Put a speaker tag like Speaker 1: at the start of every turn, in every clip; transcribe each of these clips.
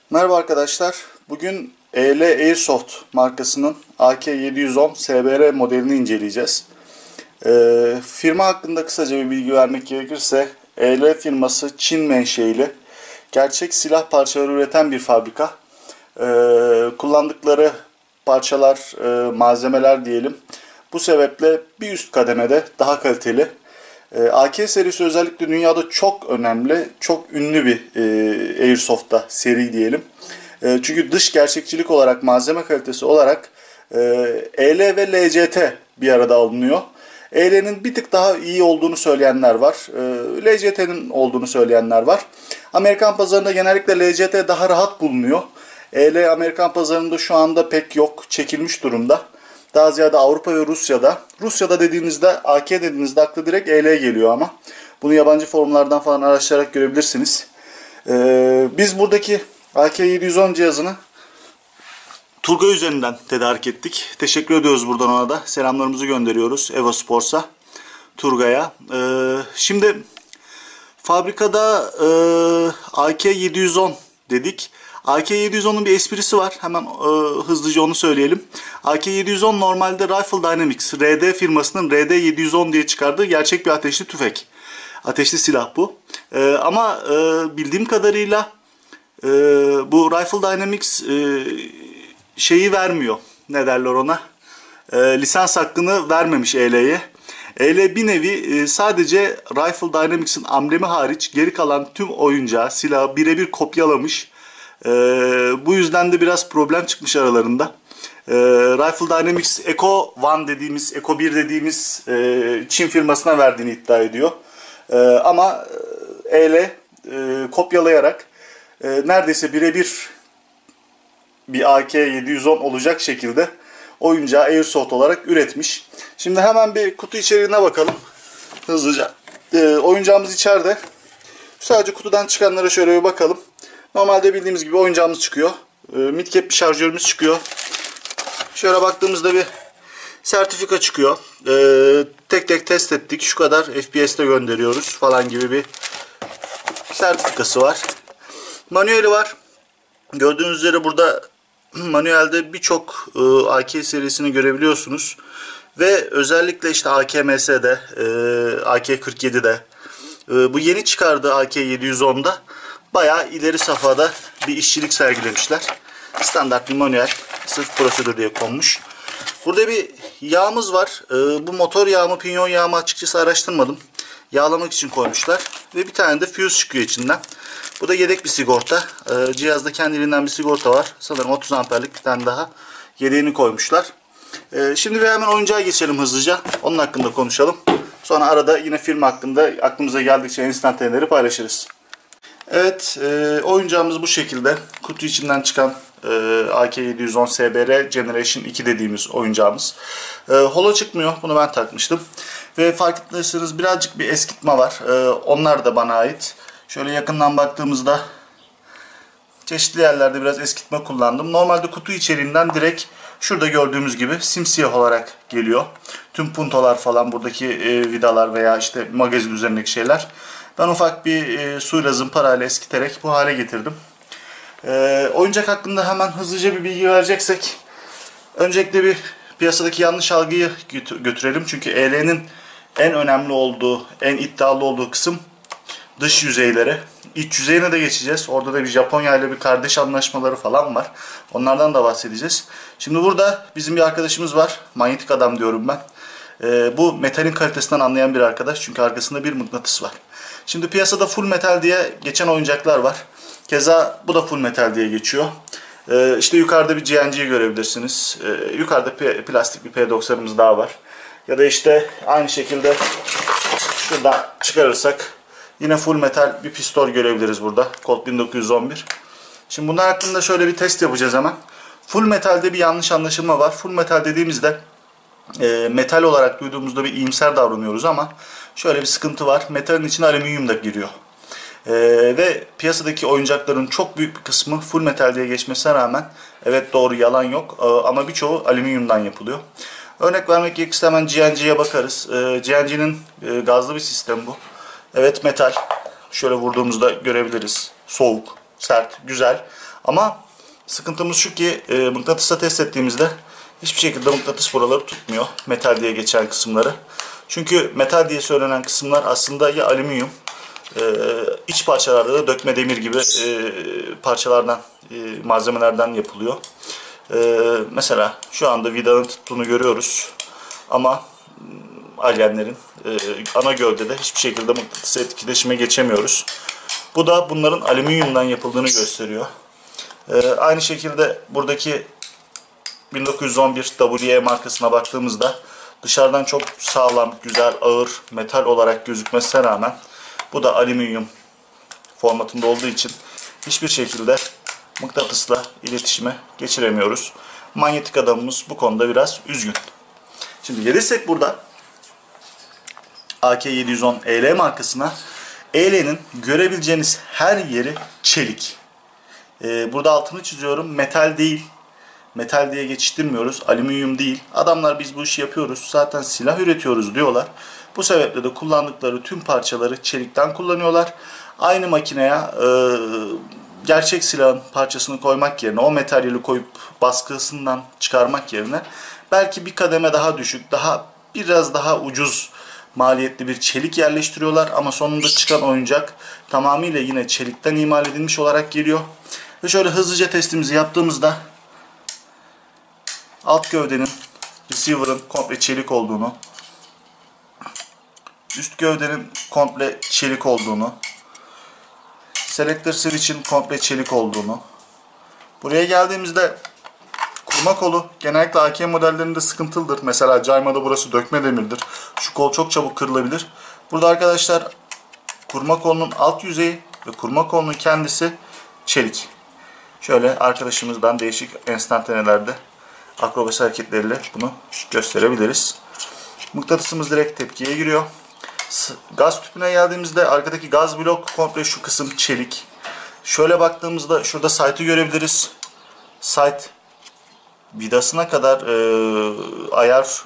Speaker 1: Merhaba arkadaşlar. Bugün EL Airsoft markasının AK710 SBR modelini inceleyeceğiz. Firma hakkında kısaca bir bilgi vermek gerekirse EL firması Çin menşeili gerçek silah parçaları üreten bir fabrika. Kullandıkları parçalar, malzemeler diyelim. Bu sebeple bir üst kademede daha kaliteli. AK serisi özellikle dünyada çok önemli, çok ünlü bir Airsoft'ta seri diyelim. Çünkü dış gerçekçilik olarak, malzeme kalitesi olarak EL ve LCT bir arada alınıyor. EL'nin bir tık daha iyi olduğunu söyleyenler var. LCT'nin olduğunu söyleyenler var. Amerikan pazarında genellikle LCT daha rahat bulunuyor. EL Amerikan pazarında şu anda pek yok, çekilmiş durumda. Daha ziyade Avrupa ve Rusya'da. Rusya'da dediğinizde, AK dediğinizde akla direkt EL geliyor ama. Bunu yabancı forumlardan falan araştırarak görebilirsiniz. Biz buradaki AK710 cihazını Turgay üzerinden tedarik ettik. Teşekkür ediyoruz buradan ona da. Selamlarımızı gönderiyoruz Evo Sports'a, Turgay'a. Şimdi fabrikada AK710 dedik. AK710'un bir esprisi var. Hemen hızlıca onu söyleyelim. AK710 normalde Rifle Dynamics, RD firmasının RD710 diye çıkardığı gerçek bir ateşli tüfek. Ateşli silah bu. Ama bildiğim kadarıyla bu Rifle Dynamics şeyi vermiyor. Ne derler ona? Lisans hakkını vermemiş EL'ye. EL bir nevi sadece Rifle Dynamics'in amblemi hariç geri kalan tüm oyuncağı, silahı birebir kopyalamış. Bu yüzden de biraz problem çıkmış aralarında. Rifle Dynamics Eco 1 dediğimiz, Eco 1 dediğimiz Çin firmasına verdiğini iddia ediyor. Ama EL kopyalayarak neredeyse birebir bir AK710 olacak şekilde oyuncağı Airsoft olarak üretmiş. Şimdi hemen bir kutu içeriğine bakalım hızlıca. Oyuncağımız içeride. Sadece kutudan çıkanlara şöyle bir bakalım. Normalde bildiğimiz gibi oyuncağımız çıkıyor. Midcap bir şarjörümüz çıkıyor. Şöyle baktığımızda bir sertifika çıkıyor. Tek tek test ettik. Şu kadar FPS'te gönderiyoruz falan gibi bir sertifikası var. Manueli var. Gördüğünüz üzere burada manuelde birçok AK serisini görebiliyorsunuz. Ve özellikle işte AKMS'de, AK-47'de, bu yeni çıkardığı AK-710'da bayağı ileri safhada bir işçilik sergilemişler. Standart bir manuel, sırf prosedür diye konmuş. Burada bir yağımız var. Bu motor yağı mı, pinyon yağı mı açıkçası araştırmadım. Yağlamak için koymuşlar. Ve bir tane de fuse çıkıyor içinden. Bu da yedek bir sigorta. Cihazda kendiliğinden bir sigorta var. Sanırım 30 amperlik bir tane daha yedeğini koymuşlar. Şimdi bir hemen oyuncağa geçelim hızlıca. Onun hakkında konuşalım. Sonra arada yine film hakkında aklımıza geldikçe enstantaneleri paylaşırız. Evet, oyuncağımız bu şekilde. Kutu içinden çıkan AK710 SBR Generation 2 dediğimiz oyuncağımız. Holo çıkmıyor. Bunu ben takmıştım. Ve fark ettiyseniz birazcık bir eskitme var. Onlar da bana ait. Şöyle yakından baktığımızda çeşitli yerlerde biraz eskitme kullandım. Normalde kutu içeriğinden direkt şurada gördüğümüz gibi simsiyah olarak geliyor. Tüm puntolar falan, buradaki vidalar veya işte magazin üzerindeki şeyler. Ben ufak bir suyla zımparayla eskiterek bu hale getirdim. Oyuncak hakkında hemen hızlıca bir bilgi vereceksek, öncelikle bir piyasadaki yanlış algıyı götürelim. Çünkü EL'nin en önemli olduğu, en iddialı olduğu kısım dış yüzeylere. İç yüzeyine de geçeceğiz. Orada da bir Japonya ile bir kardeş anlaşmaları falan var. Onlardan da bahsedeceğiz. Şimdi burada bizim bir arkadaşımız var. Manyetik adam diyorum ben. Bu metalin kalitesinden anlayan bir arkadaş. Çünkü arkasında bir mıknatıs var. Şimdi piyasada full metal diye geçen oyuncaklar var. Keza bu da full metal diye geçiyor. İşte yukarıda bir GNG'yi görebilirsiniz. Yukarıda plastik bir P90'ımız daha var. Ya da işte aynı şekilde şuradan çıkarırsak yine full metal bir pistol görebiliriz burada. Colt 1911. Şimdi bunlar hakkında şöyle bir test yapacağız hemen. Full metalde bir yanlış anlaşılma var. Full metal dediğimizde metal olarak duyduğumuzda bir iyimser davranıyoruz ama şöyle bir sıkıntı var. Metalin içine alüminyum da giriyor. Ve piyasadaki oyuncakların çok büyük bir kısmı full metal diye geçmesine rağmen, evet doğru, yalan yok, ama birçoğu alüminyumdan yapılıyor. Örnek vermek gerekirse hemen GNG'ye bakarız. GNG'nin gazlı bir sistem bu. Evet, metal. Şöyle vurduğumuzda görebiliriz. Soğuk, sert, güzel. Ama sıkıntımız şu ki mıknatısla test ettiğimizde hiçbir şekilde mıknatıs buraları tutmuyor. Metal diye geçen kısımları. Çünkü metal diye söylenen kısımlar aslında ya alüminyum, iç parçalarda da dökme demir gibi parçalardan, malzemelerden yapılıyor. Mesela şu anda vidanın tuttuğunu görüyoruz. Ama alyenlerin ana gövdede hiçbir şekilde mıknatıs etkileşime geçemiyoruz. Bu da bunların alüminyumdan yapıldığını gösteriyor. Aynı şekilde buradaki 1911 WE markasına baktığımızda dışarıdan çok sağlam, güzel, ağır metal olarak gözükmesine rağmen bu da alüminyum formatında olduğu için hiçbir şekilde mıknatısla iletişime geçiremiyoruz. Manyetik adamımız bu konuda biraz üzgün. Şimdi gelirsek burada AK710 EL markasına, EL'nin görebileceğiniz her yeri çelik. Burada altını çiziyorum, metal değil. Metal diye geçiştirmiyoruz, alüminyum değil. Adamlar biz bu işi yapıyoruz, zaten silah üretiyoruz diyorlar. Bu sebeple de kullandıkları tüm parçaları çelikten kullanıyorlar. Aynı makineye gerçek silahın parçasını koymak yerine, o materyali koyup baskısından çıkarmak yerine belki bir kademe daha düşük, biraz daha ucuz maliyetli bir çelik yerleştiriyorlar. Ama sonunda çıkan oyuncak tamamıyla yine çelikten imal edilmiş olarak geliyor. Ve şöyle hızlıca testimizi yaptığımızda alt gövdenin, receiver'ın komple çelik olduğunu, üst gövdenin komple çelik olduğunu, selektör switch'in komple çelik olduğunu, buraya geldiğimizde kurma kolu genellikle AK modellerinde sıkıntılıdır. Mesela caymada burası dökme demirdir. Şu kol çok çabuk kırılabilir. Burada arkadaşlar kurma kolunun alt yüzeyi ve kurma kolunun kendisi çelik. Şöyle arkadaşımızdan değişik enstantanelerde akrobasi hareketleriyle bunu gösterebiliriz. Mıknatısımız direkt tepkiye giriyor. Gaz tüpüne geldiğimizde arkadaki gaz blok komple şu kısım çelik. Şöyle baktığımızda şurada sight'ı görebiliriz. Sight vidasına kadar, ayar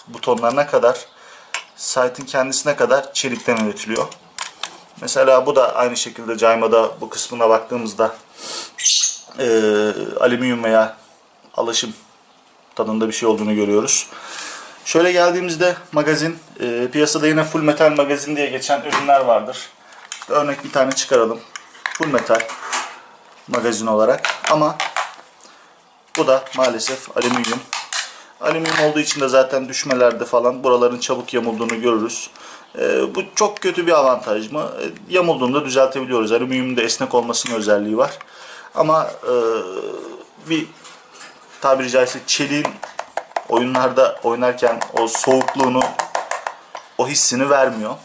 Speaker 1: butonlarına kadar, sight'ın kendisine kadar çelikten üretiliyor. Mesela bu da aynı şekilde caymada bu kısmına baktığımızda alüminyum veya alaşım tadında bir şey olduğunu görüyoruz. Şöyle geldiğimizde magazin, piyasada yine full metal magazin diye geçen ürünler vardır. İşte örnek bir tane çıkaralım. Full metal magazin olarak, ama bu da maalesef alüminyum. Alüminyum olduğu için de zaten düşmelerde falan buraların çabuk yamulduğunu görürüz. Bu çok kötü bir avantaj mı? Yamulduğunda düzeltebiliyoruz. Alüminyumun da esnek olmasının özelliği var. Ama bir tabiri caizse çeliğin oyunlarda oynarken o soğukluğunu, o hissini vermiyor.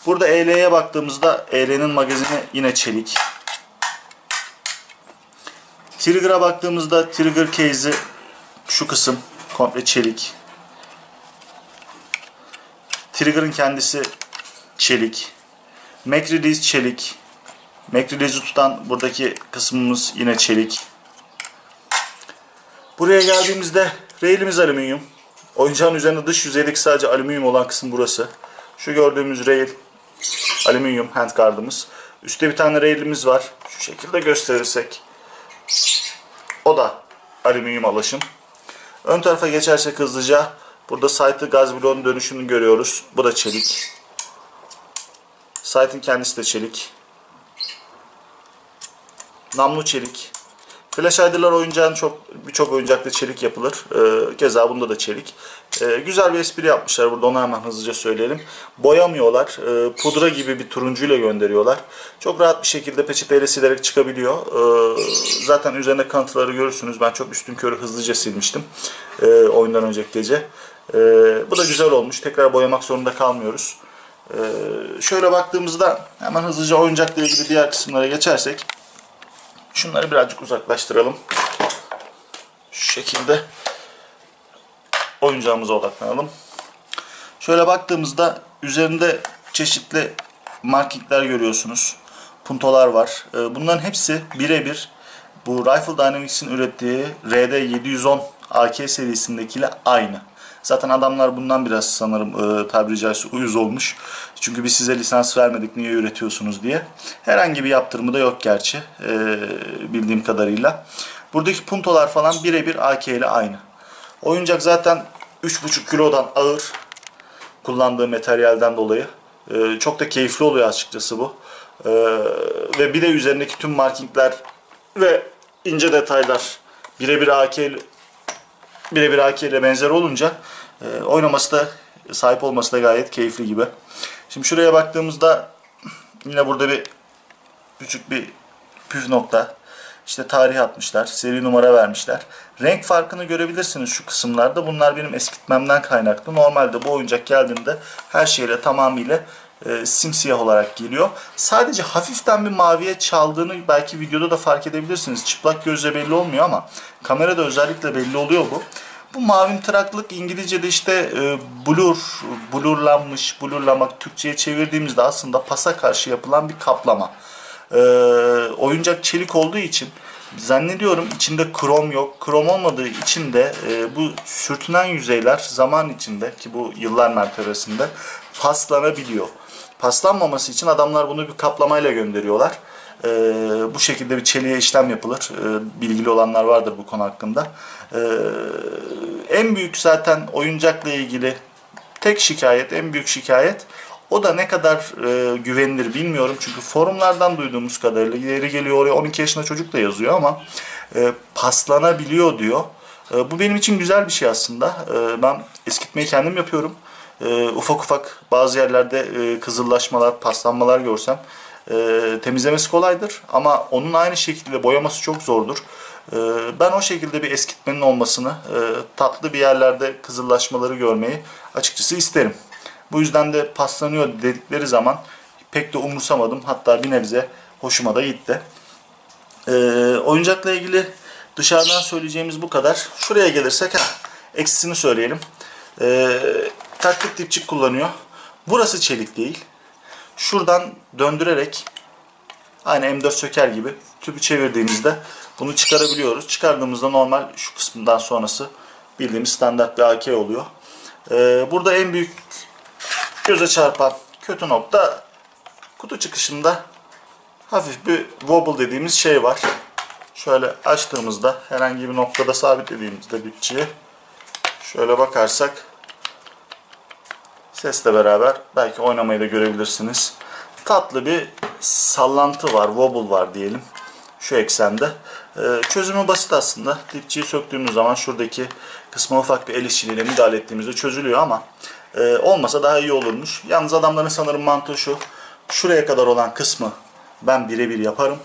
Speaker 1: Burada EL'ye baktığımızda EL'nin magazini yine çelik. Trigger'a baktığımızda trigger case'i şu kısım komple çelik. Trigger'ın kendisi çelik. Mag release çelik. Mag release'i tutan buradaki kısmımız yine çelik. Buraya geldiğimizde rail'imiz alüminyum. Oyuncağın üzerinde dış yüzeydeki sadece alüminyum olan kısım burası. Şu gördüğümüz rail alüminyum handguard'ımız. Üstte bir tane rail'imiz var. Şu şekilde gösterirsek. O da alüminyum alaşım. Ön tarafa geçersek hızlıca burada sight'ı gaz bloğunun dönüşünü görüyoruz. Bu da çelik. Sight'ın kendisi de çelik. Namlu çelik. Flash hider'lar oyuncağın birçok oyuncakta çelik yapılır. Keza bunda da çelik. Güzel bir espri yapmışlar burada, onu hemen hızlıca söyleyelim. Boyamıyorlar. Pudra gibi bir turuncuyla gönderiyorlar. Çok rahat bir şekilde peçeteyle silerek çıkabiliyor. Zaten üzerinde kanıtları görürsünüz. Ben çok üstünkörü hızlıca silmiştim oyundan önceki gece. Bu da güzel olmuş. Tekrar boyamak zorunda kalmıyoruz. Şöyle baktığımızda hemen hızlıca oyuncakla ilgili diğer kısımlara geçersek, şunları birazcık uzaklaştıralım. Şu şekilde oyuncağımıza odaklanalım. Şöyle baktığımızda üzerinde çeşitli markingler görüyorsunuz. Puntolar var. Bunların hepsi birebir bu Rifle Dynamics'in ürettiği RD710 AK serisindekiyle aynı. Zaten adamlar bundan biraz sanırım tabiri caizse uyuz olmuş. Çünkü biz size lisans vermedik, niye üretiyorsunuz diye. Herhangi bir yaptırımı da yok gerçi bildiğim kadarıyla. Buradaki puntolar falan birebir AK ile aynı. Oyuncak zaten 3,5 kilodan ağır kullandığı materyalden dolayı. Çok da keyifli oluyor açıkçası bu. Ve bir de üzerindeki tüm markingler ve ince detaylar birebir AK ile benzer olunca oynaması da, sahip olması da gayet keyifli gibi. Şimdi şuraya baktığımızda yine burada küçük bir püf nokta. İşte tarih atmışlar, seri numara vermişler. Renk farkını görebilirsiniz şu kısımlarda. Bunlar benim eskitmemden kaynaklı. Normalde bu oyuncak geldiğinde her şeyle tamamıyla simsiyah olarak geliyor. Sadece hafiften bir maviye çaldığını belki videoda da fark edebilirsiniz. Çıplak gözle belli olmuyor ama kamerada özellikle belli oluyor bu. Bu mavimtıraklık İngilizce'de işte blurlamak Türkçe'ye çevirdiğimizde aslında pasa karşı yapılan bir kaplama. Oyuncak çelik olduğu için zannediyorum içinde krom yok. Krom olmadığı için de bu sürtünen yüzeyler zaman içinde, ki bu yıllar mertebesinde, paslanabiliyor. Paslanmaması için adamlar bunu bir kaplamayla gönderiyorlar. Bu şekilde bir çeliğe işlem yapılır. Bilgili olanlar vardır bu konu hakkında. En büyük zaten oyuncakla ilgili tek şikayet, en büyük şikayet, o da ne kadar güvenilir bilmiyorum. Çünkü forumlardan duyduğumuz kadarıyla ileri geliyor, oraya 12 yaşında çocuk da yazıyor ama paslanabiliyor diyor. Bu benim için güzel bir şey aslında. Ben eskitmeyi kendim yapıyorum. Ufak ufak bazı yerlerde kızıllaşmalar, paslanmalar görsem temizlemesi kolaydır. Ama onun aynı şekilde boyaması çok zordur. Ben o şekilde bir eskitmenin olmasını, tatlı bir yerlerde kızıllaşmaları görmeyi açıkçası isterim. Bu yüzden de paslanıyor dedikleri zaman pek de umursamadım. Hatta bir nebze hoşuma da gitti. Oyuncakla ilgili dışarıdan söyleyeceğimiz bu kadar. Şuraya gelirsek eksisini söyleyelim. Taktik dipçik kullanıyor. Burası çelik değil. Şuradan döndürerek aynı M4 söker gibi tüpü çevirdiğimizde bunu çıkarabiliyoruz. Çıkardığımızda normal şu kısmından sonrası bildiğimiz standart bir AK oluyor. Burada en büyük göze çarpan kötü nokta, kutu çıkışında hafif bir wobble dediğimiz şey var. Şöyle açtığımızda, herhangi bir noktada sabitlediğimizde dipçiyi, şöyle bakarsak sesle beraber belki oynamayı da görebilirsiniz. Tatlı bir sallantı var, wobble var diyelim şu eksende. Çözümü basit aslında. Dipçiyi söktüğümüz zaman şuradaki kısma ufak bir el işçiliğiyle müdahale ettiğimizde çözülüyor ama olmasa daha iyi olurmuş. Yalnız adamların sanırım mantığı şu: şuraya kadar olan kısmı ben birebir yaparım.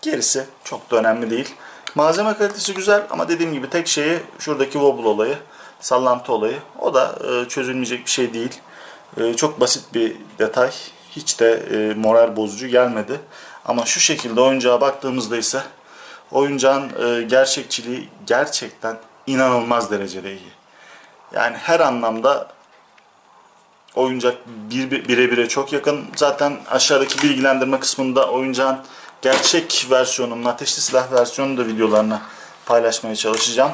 Speaker 1: Gerisi çok da önemli değil. Malzeme kalitesi güzel ama dediğim gibi tek şeyi şuradaki wobble olayı, sallantı olayı. O da çözülmeyecek bir şey değil. Çok basit bir detay. Hiç de moral bozucu gelmedi. Ama şu şekilde oyuncağa baktığımızda ise oyuncağın gerçekçiliği gerçekten inanılmaz derecede iyi. Yani her anlamda oyuncak birebire çok yakın. Zaten aşağıdaki bilgilendirme kısmında oyuncağın gerçek versiyonunun, ateşli silah versiyonunu da videolarına paylaşmaya çalışacağım.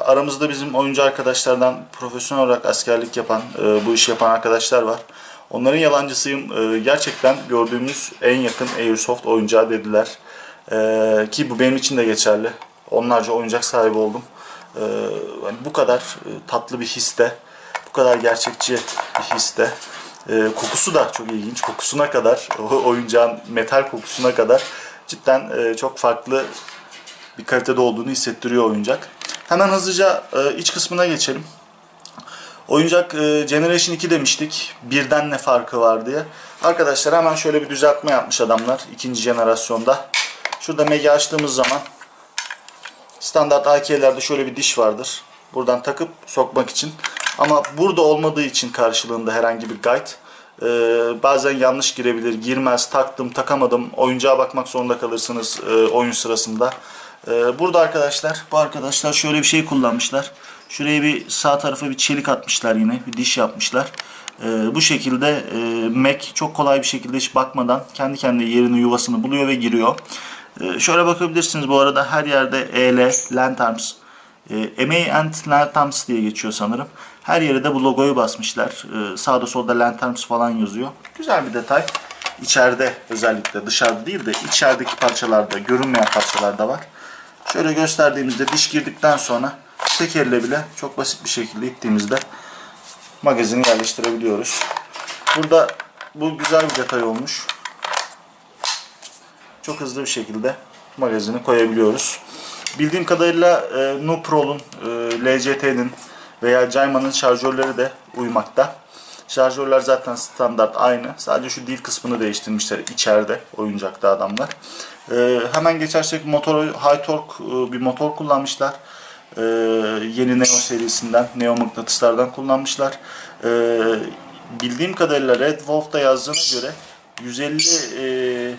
Speaker 1: Aramızda bizim oyuncu arkadaşlardan profesyonel olarak askerlik yapan, bu işi yapan arkadaşlar var. Onların yalancısıyım. Gerçekten gördüğümüz en yakın Airsoft oyuncağı dediler. Ki bu benim için de geçerli. Onlarca oyuncak sahibi oldum. Yani bu kadar tatlı bir histe, bu kadar gerçekçi bir histe. Kokusu da çok ilginç. Kokusuna kadar, oyuncağın metal kokusuna kadar cidden çok farklı bir kalitede olduğunu hissettiriyor oyuncak. Hemen hızlıca iç kısmına geçelim. Oyuncak Generation 2 demiştik. Birden ne farkı var diye. Arkadaşlar hemen şöyle bir düzeltme yapmış adamlar ikinci jenerasyonda. Şurada Meg'i açtığımız zaman standart AK'lerde şöyle bir diş vardır. Buradan takıp sokmak için. Ama burada olmadığı için karşılığında herhangi bir guide. Bazen yanlış girebilir, girmez, taktım, takamadım. Oyuncağa bakmak zorunda kalırsınız oyun sırasında. Burada bu arkadaşlar şöyle bir şey kullanmışlar. Şuraya bir sağ tarafa bir çelik atmışlar yine. Bir diş yapmışlar. Bu şekilde Mac çok kolay bir şekilde hiç bakmadan kendi kendine yerini, yuvasını buluyor ve giriyor. Şöyle bakabilirsiniz bu arada her yerde EL, Lanterns MA Lanterns diye geçiyor sanırım. Her yere de bu logoyu basmışlar. Sağda solda Lanterns falan yazıyor. Güzel bir detay. İçeride, özellikle dışarıda değil de içerideki parçalarda, görünmeyen parçalarda var. Şöyle gösterdiğimizde diş girdikten sonra tek elle bile çok basit bir şekilde ittiğimizde magazini yerleştirebiliyoruz. Burada bu güzel bir detay olmuş. Çok hızlı bir şekilde magazini koyabiliyoruz. Bildiğim kadarıyla Nuprol'un, LCT'nin veya Cayma'nın şarjörleri de uymakta. Şarjörler zaten standart aynı. Sadece şu dil kısmını değiştirmişler içeride, oyuncakta adamlar. Hemen geçersek High Torque bir motor kullanmışlar. Yeni Neo serisinden, Neo mıknatıslardan kullanmışlar. Bildiğim kadarıyla Red Wolf'ta yazdığına göre 150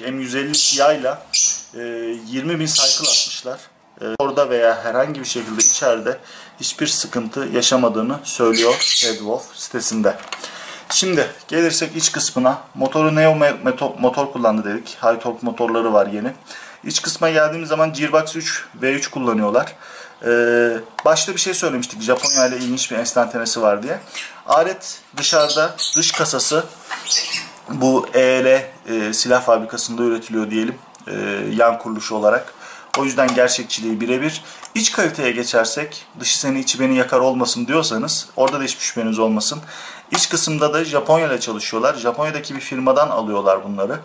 Speaker 1: M150 yayla 20.000 cycle atmışlar. Orada veya herhangi bir şekilde içeride hiçbir sıkıntı yaşamadığını söylüyor Red Wolf sitesinde. Şimdi gelirsek iç kısmına. Motoru Neo motor kullandı dedik. High Torque motorları var yeni. İç kısma geldiğimiz zaman Gearbox 3 V3 kullanıyorlar. Başta bir şey söylemiştik. Japonya ile ilginç bir enstantanesi var diye. Alet dışarıda, dış kasası bu EL silah fabrikasında üretiliyor diyelim. Yan kuruluşu olarak. O yüzden gerçekçiliği birebir. İç kaliteye geçersek, dışı seni içi beni yakar olmasın diyorsanız, orada da hiçbir şüpheniz olmasın. İç kısımda da Japonya ile çalışıyorlar. Japonya'daki bir firmadan alıyorlar bunları.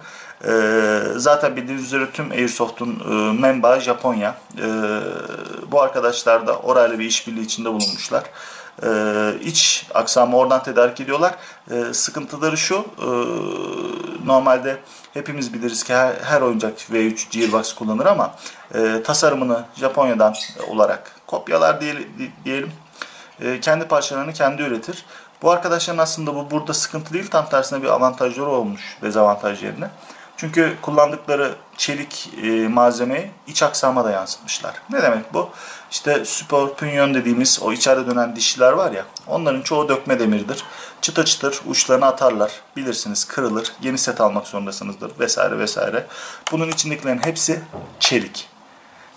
Speaker 1: Zaten bildiğiniz üzere tüm Airsoft'un menbaı Japonya. Bu arkadaşlar da orayla bir işbirliği içinde bulunmuşlar. İç aksamı oradan tedarik ediyorlar. Sıkıntıları şu, normalde hepimiz biliriz ki her oyuncak V3 Gearbox kullanır ama tasarımını Japonya'dan olarak kopyalar diyelim. Kendi parçalarını kendi üretir. Bu arkadaşların aslında bu burada sıkıntı değil, tam tersine bir avantajları olmuş dezavantaj yerine. Çünkü kullandıkları çelik malzemeyi iç aksama da yansıtmışlar. Ne demek bu? İşte Super Pinion dediğimiz o içeride dönen dişliler var ya, onların çoğu dökme demirdir. Çıtır çıtır uçlarını atarlar. Bilirsiniz, kırılır. Yeni set almak zorundasınızdır vesaire vesaire. Bunun içindekilerin hepsi çelik.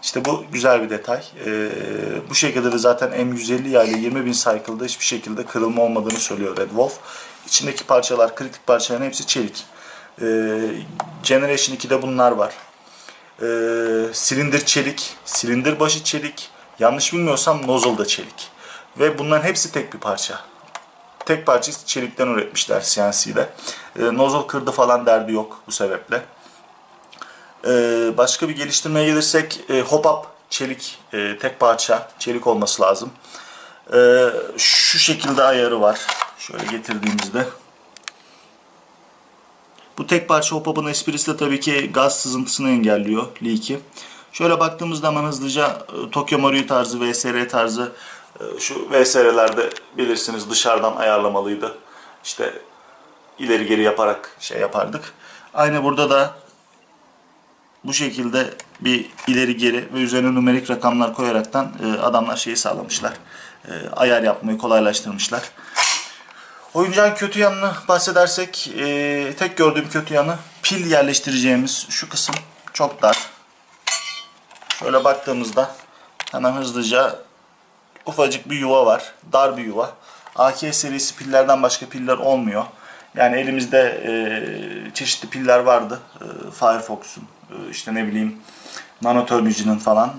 Speaker 1: İşte bu güzel bir detay. Bu şekilde de zaten M150 yayla 20.000 cycle'da hiçbir şekilde kırılma olmadığını söylüyor Red Wolf. İçindeki parçalar, kritik parçaların hepsi çelik. Generation 2'de bunlar var. Silindir çelik, silindir başı çelik. Yanlış bilmiyorsam nozzle da çelik. Ve bunların hepsi tek bir parça. Tek parça çelikten üretmişler CNC'de. Nozzle kırdı falan derdi yok bu sebeple. Başka bir geliştirmeye gelirsek hop-up çelik, tek parça çelik olması lazım. Şu şekilde ayarı var. Şöyle getirdiğimizde. Bu tek parça hop-up'ın esprisi de tabii ki gaz sızıntısını engelliyor, leak'i. Şöyle baktığımızda hemen hızlıca Tokyo Marui tarzı, VSR tarzı, şu VSR'lerde bilirsiniz dışarıdan ayarlamalıydı. İşte ileri geri yaparak şey yapardık. Aynı burada da bu şekilde bir ileri geri ve üzerine numerik rakamlar koyaraktan adamlar şeyi sağlamışlar. Ayar yapmayı kolaylaştırmışlar. Oyuncağın kötü yanını bahsedersek, tek gördüğüm kötü yanı pil yerleştireceğimiz şu kısım çok dar. Şöyle baktığımızda hemen hızlıca ufacık bir yuva var. Dar bir yuva. AK serisi pillerden başka piller olmuyor. Yani elimizde çeşitli piller vardı. Firefox'un, işte ne bileyim Nanoturnigy'nin falan.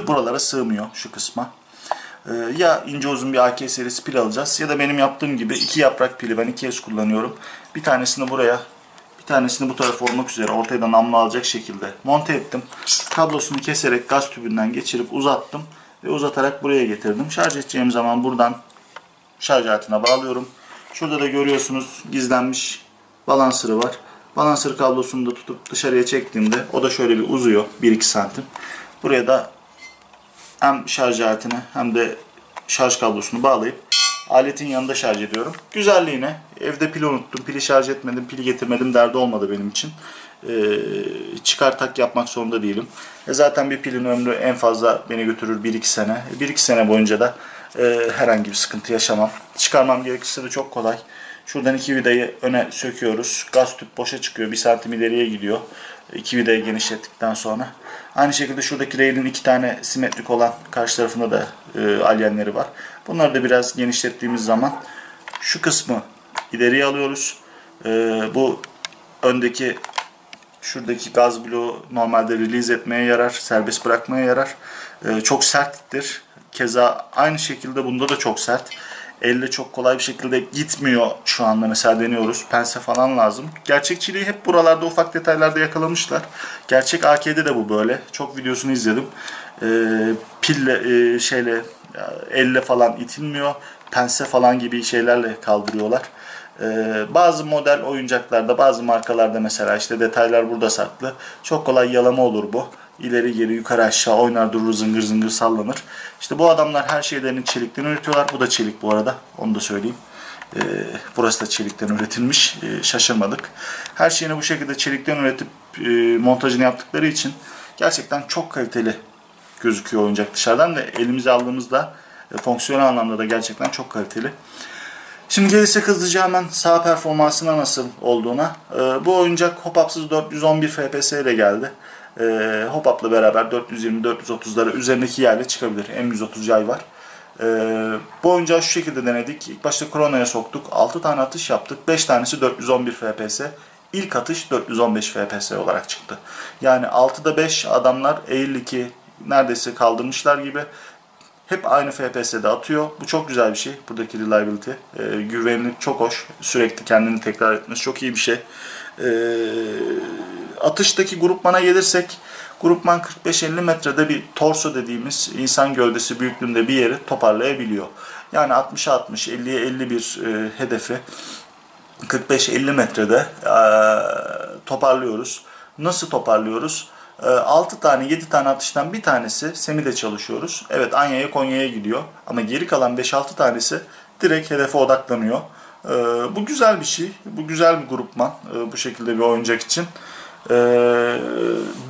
Speaker 1: Buralara sığmıyor şu kısma. Ya ince uzun bir AK serisi pil alacağız ya da benim yaptığım gibi iki yaprak pili, ben 2S kullanıyorum. Bir tanesini buraya, bir tanesini bu tarafa olmak üzere ortaya da namlu alacak şekilde monte ettim. Kablosunu keserek gaz tübünden geçirip uzattım ve uzatarak buraya getirdim. Şarj edeceğim zaman buradan şarj aletine bağlıyorum. Şurada da görüyorsunuz gizlenmiş balansırı var. Balansır kablosunu da tutup dışarıya çektiğimde o da şöyle bir uzuyor 1-2 santim. Buraya da hem şarj aletini hem de şarj kablosunu bağlayıp aletin yanında şarj ediyorum. Güzelliğine evde pil unuttum, pili şarj etmedim, pili getirmedim derdi olmadı benim için. Çıkar tak yapmak zorunda değilim. Zaten bir pilin ömrü en fazla beni götürür 1-2 sene. 1-2 sene boyunca da herhangi bir sıkıntı yaşamam. Çıkarmam gerekirse de çok kolay. Şuradan 2 vidayı öne söküyoruz. Gaz tüp boşa çıkıyor. 1 santim ileriye gidiyor. 2 vidayı genişlettikten sonra. Aynı şekilde şuradaki rail'in 2 tane simetrik olan karşı tarafında da alyenleri var. Bunları da biraz genişlettiğimiz zaman şu kısmı ileriye alıyoruz. Bu öndeki şuradaki gaz bloğu normalde release etmeye yarar, serbest bırakmaya yarar. Çok serttir. Keza aynı şekilde bunda da çok sert. Elle çok kolay bir şekilde gitmiyor şu anda, mesela deniyoruz. Pense falan lazım. Gerçekçiliği hep buralarda ufak detaylarda yakalamışlar. Gerçek AK'de de bu böyle. Çok videosunu izledim. Pille elle falan itilmiyor. Pense falan gibi şeylerle kaldırıyorlar. Bazı model oyuncaklarda, bazı markalarda mesela işte detaylar burada saklı. Çok kolay yalama olur bu. İleri geri yukarı aşağı oynar durur, zıngır zıngır sallanır. İşte bu adamlar her şeylerini çelikten üretiyorlar. Bu da çelik bu arada. Onu da söyleyeyim. Burası da çelikten üretilmiş. Şaşırmadık. Her şeyini bu şekilde çelikten üretip montajını yaptıkları için gerçekten çok kaliteli gözüküyor oyuncak dışarıdan, ve elimize aldığımızda fonksiyonel anlamda da gerçekten çok kaliteli. Şimdi gelirsek hızlıca hemen sağ performansına nasıl olduğuna. Bu oyuncak hop-up'sız 411 FPS ile geldi. Hop-up'la beraber 420-430'lara üzerindeki yerle çıkabilir. M130 yay var. Bu oyuncağı şu şekilde denedik. İlk başta Chrono'ya soktuk. 6 tane atış yaptık. 5 tanesi 411 FPS. İlk atış 415 FPS olarak çıktı. Yani 6'da 5 adamlar Air neredeyse kaldırmışlar gibi. Hep aynı FPS'de atıyor. Bu çok güzel bir şey. Buradaki reliability. Güvenlik çok hoş. Sürekli kendini tekrar etmesi çok iyi bir şey. Atıştaki grupmana gelirsek, grupman 45-50 metrede bir torso dediğimiz insan gövdesi büyüklüğünde bir yeri toparlayabiliyor. Yani 60'a 60, 50'ye 50 bir hedefi 45-50 metrede toparlıyoruz. Nasıl toparlıyoruz? 6 tane 7 tane atıştan bir tanesi semide çalışıyoruz. Evet, Anya'ya Konya'ya gidiyor. Ama geri kalan 5-6 tanesi direkt hedefe odaklanıyor. Bu güzel bir şey. Bu güzel bir grupman. Bu şekilde bir oyuncak için.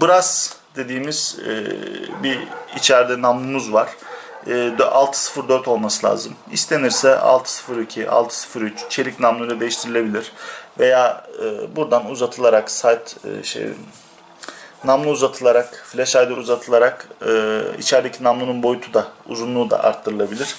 Speaker 1: Brass dediğimiz bir içeride namlumuz var. 604 olması lazım. İstenirse 602, 603 çelik namluyla değiştirilebilir. Veya buradan uzatılarak namlu uzatılarak, flash hider uzatılarak içerideki namlunun boyutu da, uzunluğu da arttırılabilir.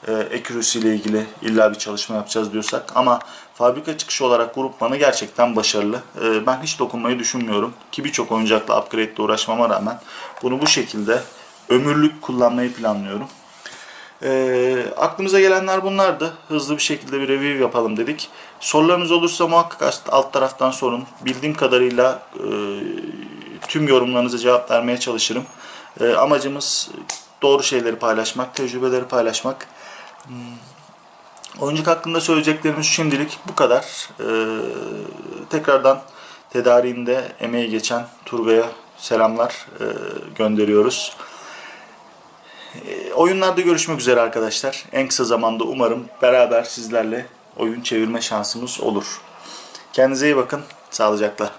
Speaker 1: Accuracy ile ilgili illa bir çalışma yapacağız diyorsak. Ama fabrika çıkışı olarak grupmanı gerçekten başarılı. Ben hiç dokunmayı düşünmüyorum. Ki birçok oyuncakla upgrade ile uğraşmama rağmen bunu bu şekilde ömürlük kullanmayı planlıyorum. Aklımıza gelenler bunlardı. Hızlı bir şekilde bir review yapalım dedik. Sorularınız olursa muhakkak alt taraftan sorun. Bildiğim kadarıyla tüm yorumlarınıza cevap vermeye çalışırım. Amacımız doğru şeyleri paylaşmak, tecrübeleri paylaşmak. Oyuncak hakkında söyleyeceklerimiz şimdilik bu kadar. Tekrardan tedariğinde emeği geçen Turgay'a selamlar gönderiyoruz. Oyunlarda görüşmek üzere arkadaşlar. En kısa zamanda umarım beraber sizlerle oyun çevirme şansımız olur. Kendinize iyi bakın. Sağlıcakla.